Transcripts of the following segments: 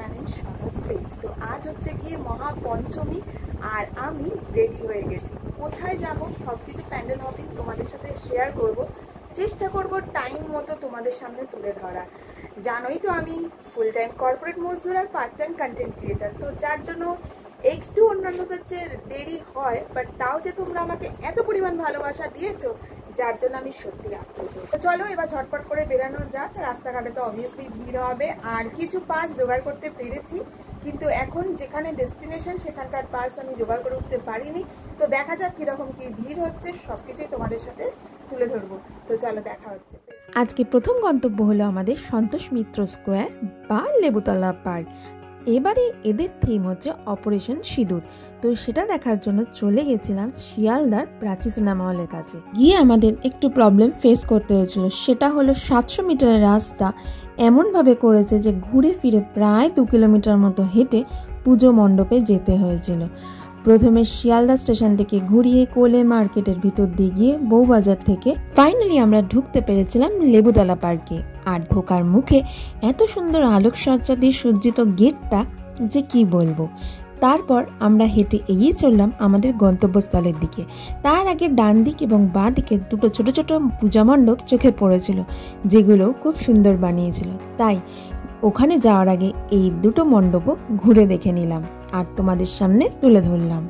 জানেন সকাল স্পেস। তো আজ হচ্ছে গিয়ে মহাপঞ্চমী আর আমি রেডি হয়ে গেছি। কোথায় যাব সব কিছু প্যান্ডেল হপিং তোমাদের সাথে শেয়ার করব, চেষ্টা করব টাইম মতো তোমাদের সামনে তুলে ধরার। জানোই তো আমি ফুল টাইম কর্পোরেট মজদুর আর পার্ট টাইম কন্টেন্ট ক্রিয়েটার, তো যার জন্য একটু অন্যান্যদের চেয়ে দেরি হয়, বাট তাও যে তোমরা আমাকে এত পরিমাণ ভালোবাসা দিয়েছো যার জন্য আমি সত্যি আপ্লুত। তো চলো এবার ঝটপট করে বেরানো যাক। রাস্তাঘাটে তো অবভিয়াসলি ভিড় হবে, আর কিছু পাস জোগাড় করতে পেরেছি, কিন্তু এখন যেখানে ডেস্টিনেশন সেখানকার পাস আমি জোগাড় করে উঠতে পারিনি। তো দেখা যাক কিরকম কি ভিড় হচ্ছে, সবকিছুই তোমাদের সাথে তুলে ধরবো। তো চলো দেখা হচ্ছে। আজকে প্রথম গন্তব্য হলো আমাদের সন্তোষ মিত্র স্কোয়ার বা লেবুতলা পার্ক। এবারে এদের থিম হচ্ছে অপারেশন সিঁদুর। তো সেটা দেখার জন্য চলে গেছিলাম শিয়ালদার প্রাচী সিনেমা হলের কাছে। গিয়ে আমাদের একটু প্রবলেম ফেস করতে হয়েছিল, সেটা হলো 700 মিটারের রাস্তা এমনভাবে করেছে যে ঘুরে ফিরে প্রায় 2 কিলোমিটার মতো হেঁটে পুজো মণ্ডপে যেতে হয়েছিল। প্রথমে শিয়ালদা স্টেশন থেকে ঘুরিয়ে কোলে মার্কেটের ভিতর দিয়ে গিয়ে বউবাজার থেকে ফাইনালি আমরা ঢুকতে পেরেছিলাম লেবুতলা পার্কে। আর ঢোকার মুখে এত সুন্দর আলোকসজ্জা দিয়ে সজ্জিত গেটটা যে কি বলবো। তারপর আমরা হেঁটে এগিয়ে চললাম আমাদের গন্তব্যস্থলের দিকে। তার আগে ডান দিক এবং বাঁ দিকে দুটো ছোট ছোট পূজা মণ্ডপ চোখে পড়েছিল, যেগুলো খুব সুন্দর বানিয়েছিল। তাই ওখানে যাওয়ার আগে এই দুটো মণ্ডপও ঘুরে দেখে নিলাম আর তোমাদের সামনে তুলে ধরলাম।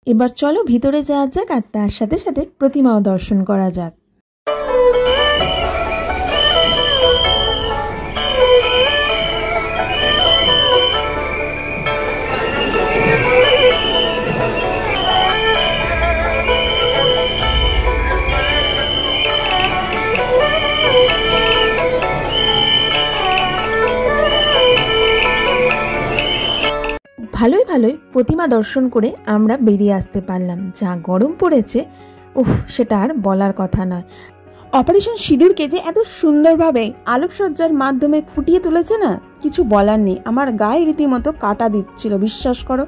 এবার চলো ভিতরে যাওয়া যাক আর তার সাথে সাথে প্রতিমাও দর্শন করা যাক। ভালোই প্রতিমা দর্শন করে আমরা বেরিয়ে আসতে পারলাম। যা গরম পড়েছে, সেটা আর বলার কথা নয়। অপারেশন সিঁদুরকে যে এত সুন্দরভাবে আলোকসজ্জার মাধ্যমে ফুটিয়ে তুলেছে না, কিছু বলার নেই। আমার গায়ে রীতিমতো কাটা দিচ্ছিল, বিশ্বাস করো।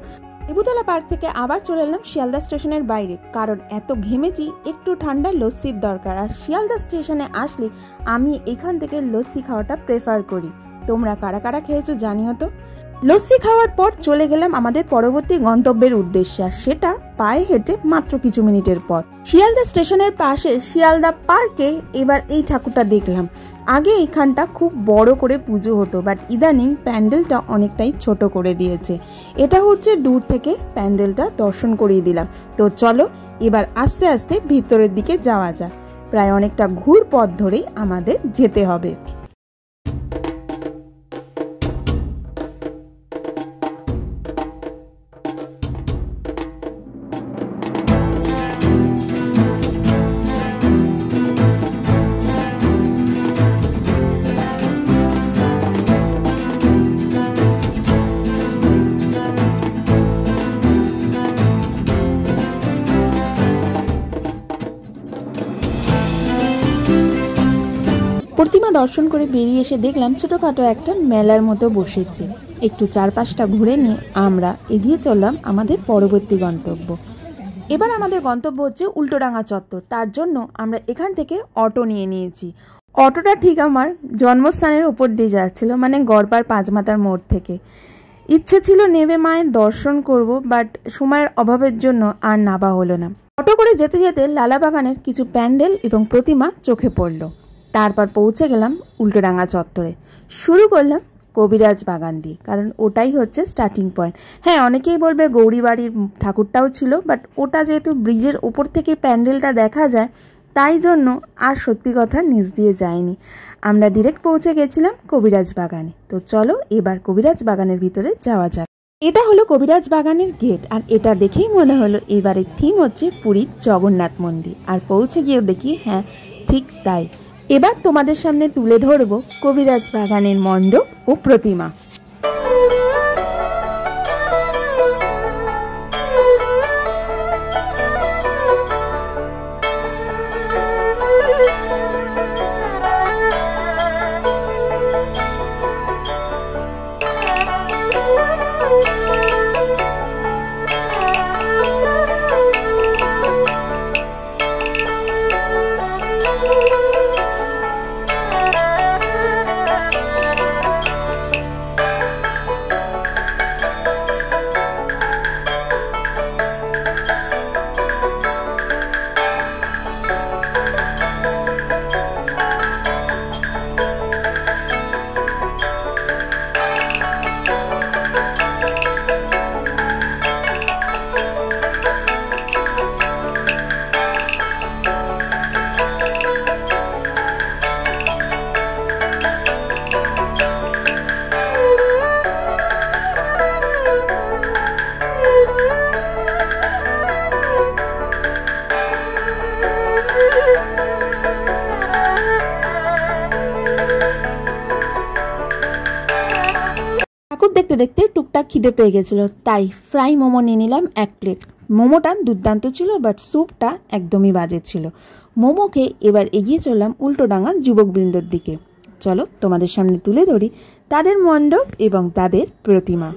লেবুতলা পার্ক থেকে আবার চলে এলাম শিয়ালদা স্টেশনের বাইরে, কারণ এত ঘেমেছি, একটু ঠান্ডা লস্যির দরকার। আর শিয়ালদা স্টেশনে আসলে আমি এখান থেকে লস্যি খাওয়াটা প্রেফার করি। তোমরা কারা কারা খেয়েছো জানিও তো। লস্যি খাওয়ার পর চলে গেলাম আমাদের পরবর্তী গন্তব্যের উদ্দেশ্যে, আর সেটা পায়ে হেঁটে মাত্র কিছু মিনিটের পথ। শিয়ালদা স্টেশনের পাশে শিয়ালদা পার্কে এবার এই ঠাকুরটা দেখলাম। আগে এইখানটা খুব বড় করে পুজো হতো, বাট ইদানিং প্যান্ডেলটা অনেকটাই ছোট করে দিয়েছে। এটা হচ্ছে দূর থেকে প্যান্ডেলটা দর্শন করিয়ে দিলাম। তো চলো এবার আস্তে আস্তে ভিতরের দিকে যাওয়া যাক। প্রায় অনেকটা ঘুর পথ ধরেই আমাদের যেতে হবে। প্রতিমা দর্শন করে বেরিয়ে এসে দেখলাম ছোটোখাটো একটা মেলার মতো বসেছে। একটু চারপাশটা ঘুরে নিয়ে আমরা এগিয়ে চললাম আমাদের পরবর্তী গন্তব্য। এবার আমাদের গন্তব্য হচ্ছে উল্টোডাঙ্গা চত্বর। তার জন্য আমরা এখান থেকে অটো নিয়ে নিয়েছি। অটোটা ঠিক আমার জন্মস্থানের ওপর দিয়ে যাচ্ছিল, মানে গড়পাড় পাঁচমাথার মোড় থেকে। ইচ্ছে ছিল নেমে মায়ের দর্শন করব, বাট সময়ের অভাবের জন্য আর নাবা হলো না। অটো করে যেতে যেতে লালাবাগানের কিছু প্যান্ডেল এবং প্রতিমা চোখে পড়লো। তারপর পৌঁছে গেলাম উল্টোডাঙ্গা চত্বরে। শুরু করলাম কবিরাজ বাগান দিয়ে, কারণ ওটাই হচ্ছে স্টার্টিং পয়েন্ট। হ্যাঁ, অনেকেই বলবে গৌরীবাড়ির ঠাকুরটাও ছিল, বাট ওটা যেহেতু ব্রিজের ওপর থেকে প্যান্ডেলটা দেখা যায়, তাই জন্য আর সত্যি কথা নিচ দিয়ে যায়নি। আমরা ডিরেক্ট পৌঁছে গেছিলাম কবিরাজ বাগানে। তো চলো এবার কবিরাজ বাগানের ভিতরে যাওয়া যাক। এটা হলো কবিরাজ বাগানের গেট, আর এটা দেখেই মনে হলো এবারের থিম হচ্ছে পুরীর জগন্নাথ মন্দির। আর পৌঁছে গিয়ে দেখি হ্যাঁ, ঠিক তাই। এবার তোমাদের সামনে তুলে ধরব কবিরাজ বাগানের মণ্ডপ ও প্রতিমা। দেখতে দেখতে টুকটাক খিদে পেয়ে গেছিল, তাই ফ্রাই মোমো নিয়ে নিলাম 1 প্লেট। মোমোটা দুর্দান্ত ছিল, বাট স্যুপটা একদমই বাজে ছিল। মোমো খেয়ে এবার এগিয়ে চললাম উল্টোডাঙ্গা যুবকবৃন্দর দিকে। চলো তোমাদের সামনে তুলে ধরি তাদের মণ্ডপ এবং তাদের প্রতিমা।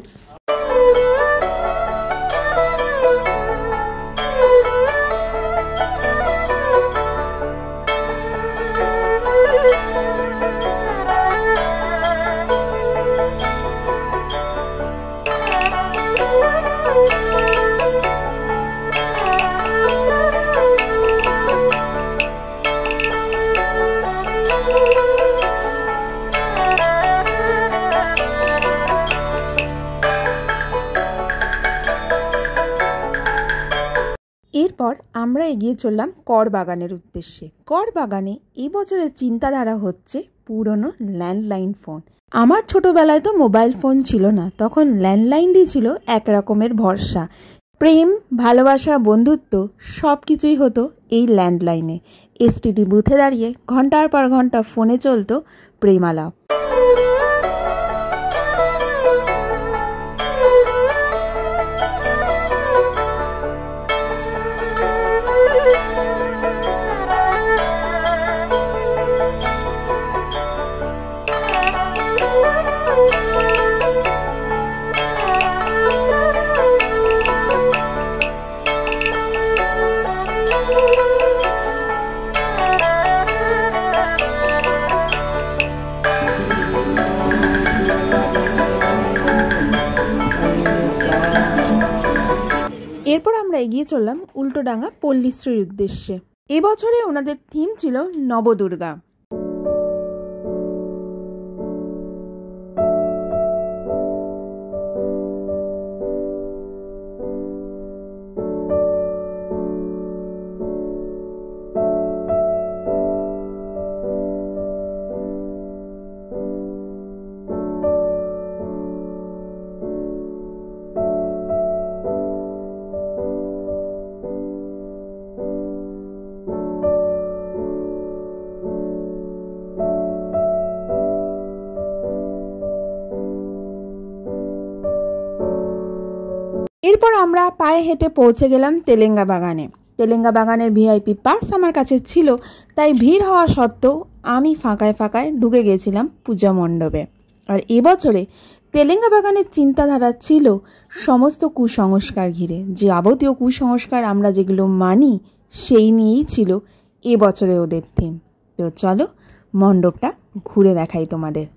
এরপর আমরা এগিয়ে চললাম কর বাগানের উদ্দেশ্যে। কর বাগানে এবছরের চিন্তাধারা হচ্ছে পুরনো ল্যান্ডলাইন ফোন। আমার ছোটোবেলায় তো মোবাইল ফোন ছিল না, তখন ল্যান্ডলাইনই ছিল এক রকমের ভরসা। প্রেম, ভালোবাসা, বন্ধুত্ব সব কিছুই হতো এই ল্যান্ডলাইনে। এসটিডি বুথে দাঁড়িয়ে ঘন্টার পর ঘন্টা ফোনে চলতো প্রেমালাপ। এরপর আমরা এগিয়ে চললাম উল্টোডাঙ্গা পল্লীশ্রীর উদ্দেশ্যে। এবছরে ওনাদের থিম ছিল নবদুর্গা। এরপর আমরা পায়ে হেঁটে পৌঁছে গেলাম তেলেঙ্গা বাগানে। তেলেঙ্গা বাগানের ভিআইপি পাস আমার কাছে ছিল, তাই ভিড় হওয়া সত্ত্বেও আমি ফাঁকায় ফাঁকায় ঢুকে গেছিলাম পূজা মণ্ডপে। আর এবছরে তেলেঙ্গা বাগানের চিন্তাধারা ছিল সমস্ত কুসংস্কার ঘিরে, যাবতীয় কুসংস্কার আমরা যেগুলো মানি সেই নিয়েই ছিল এবছরে ওদের থিম। তো চলো মণ্ডপটা ঘুরে দেখাই তোমাদের।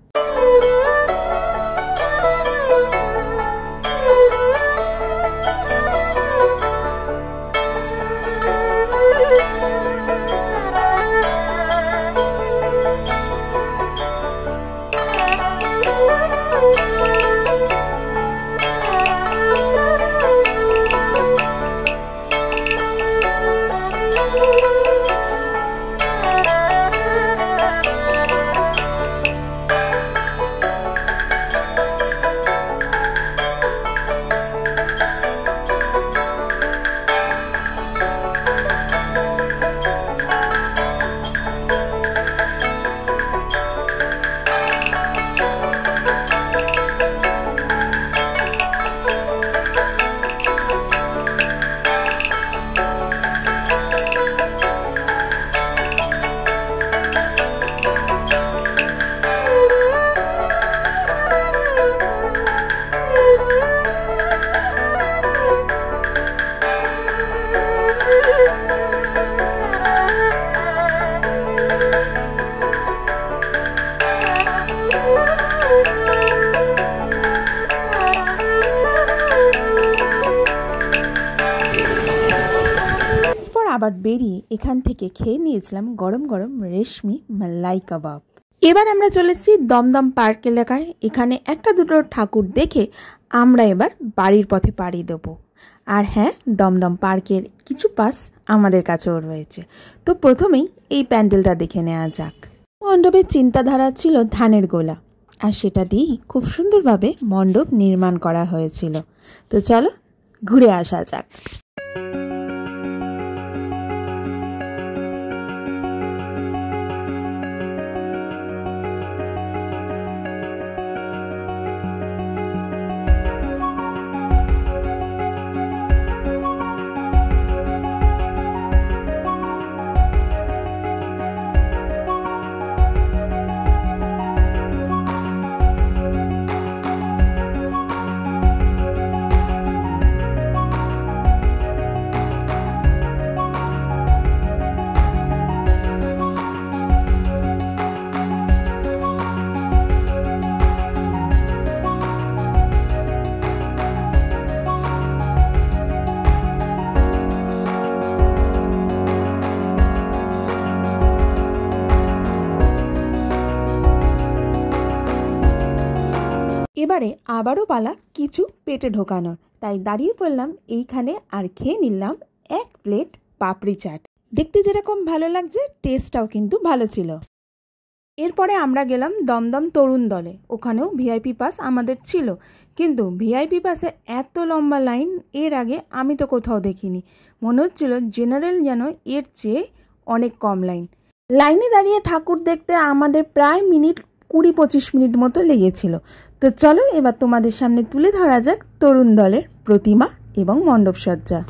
আবার বেরিয়ে এখান থেকে খেয়ে নিয়েছিলাম গরম গরম রেশমি মালাই কাবাব। এবার আমরা চলেছি দমদম পার্ক এলাকায়। এখানে একটা দুটো ঠাকুর দেখে আমরা এবার বাড়ির পথে পাড়ি দেবো। আর হ্যাঁ, দমদম পার্কের কিছু পাস আমাদের কাছেও রয়েছে। তো প্রথমেই এই প্যান্ডেলটা দেখে নেওয়া যাক। মণ্ডপের চিন্তাধারা ছিল ধানের গোলা, আর সেটা দিয়েই খুব সুন্দরভাবে মণ্ডপ নির্মাণ করা হয়েছিল। তো চলো ঘুরে আসা যাক। এবারে আবারও পালা কিছু পেটে ঢোকানোর, তাই দাঁড়িয়ে পড়লাম এইখানে আর খেয়ে নিলাম এক প্লেট পাপড়ি চাট। দেখতে যেরকম ভালো লাগছে টেস্টটাও কিন্তু ভালো ছিল। এরপরে আমরা গেলাম দমদম তরুণ দলে। ওখানেও ভিআইপি পাস আমাদের ছিল, কিন্তু ভিআইপি পাসে এত লম্বা লাইন এর আগে আমি তো কোথাও দেখিনি। মনে হচ্ছিল জেনারেল যেন এর চেয়ে অনেক কম লাইন। লাইনে দাঁড়িয়ে ঠাকুর দেখতে আমাদের প্রায় 20-25 মিনিট মতো লেগেছিল। তো চলো এবার তোমাদের সামনে তুলে ধরা যাক তরুণ দলের প্রতিমা এবং মণ্ডপসজ্জা।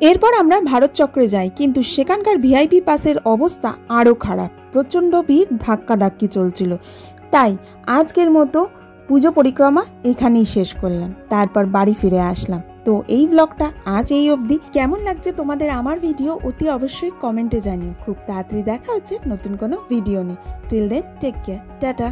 এরপর আমরা ভারত চক্রে যাই, কিন্তু সেখানকার ভিআইপি পাসের অবস্থা আরও খারাপ। প্রচণ্ড ভিড়, ধাক্কাধাক্কি চলছিল। তাই আজকের মতো পুজো পরিক্রমা এখানেই শেষ করলাম, তারপর বাড়ি ফিরে আসলাম। তো এই ব্লগটা আজ এই অবধি। কেমন লাগছে তোমাদের আমার ভিডিও অতি অবশ্যই কমেন্টে জানিও। খুব তাড়াতাড়ি দেখা হচ্ছে নতুন কোনো ভিডিও নিয়ে। Till then take care, tata.